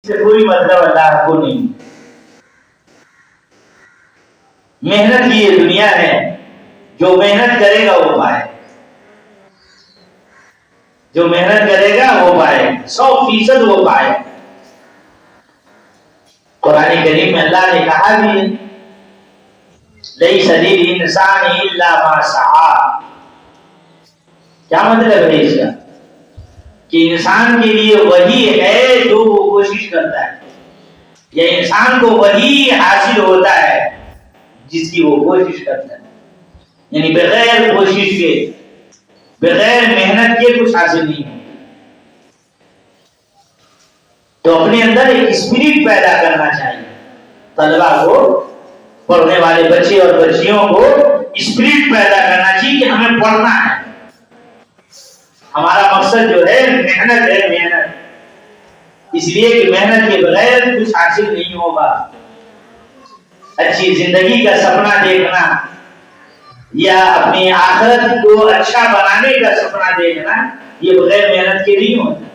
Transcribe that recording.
سے کوئی مطلب اللہ کو نہیں. محنت کی یہ دنیا ہے، جو محنت کرے گا وہ پائے، جو محنت کرے گا وہ پائے، 100% وہ پائے. قرآن کریم میں اللہ نے کہا بھی لیس للانسان الا ما سعی. کیا مطلب ہے اس کا؟ کہ انسان کے لیے وہی ہے جو وہ کوشش کرتا ہے، یا انسان کو وہی حاصل ہوتا ہے جس کی وہ کوشش کرتا ہے. یعنی بغیر کوشش کے، بغیر محنت کے کچھ حاصل نہیں ہوتا. تو اپنے اندر ایک اسپرٹ پیدا کرنا چاہیے. طلبا کو، پڑھنے والے بچے اور بچیوں کو اسپرٹ پیدا کرنا چاہیے کہ ہمیں پڑھنا ہے. ہمارا مقصد جو ہے محنت ہے، محنت. اس لیے کہ محنت کے بغیر کچھ حاصل نہیں ہوگا. اچھی زندگی کا سپنا دیکھنا یا اپنی آخرت کو اچھا بنانے کا سپنا دیکھنا، یہ بغیر محنت کے نہیں ہوتا.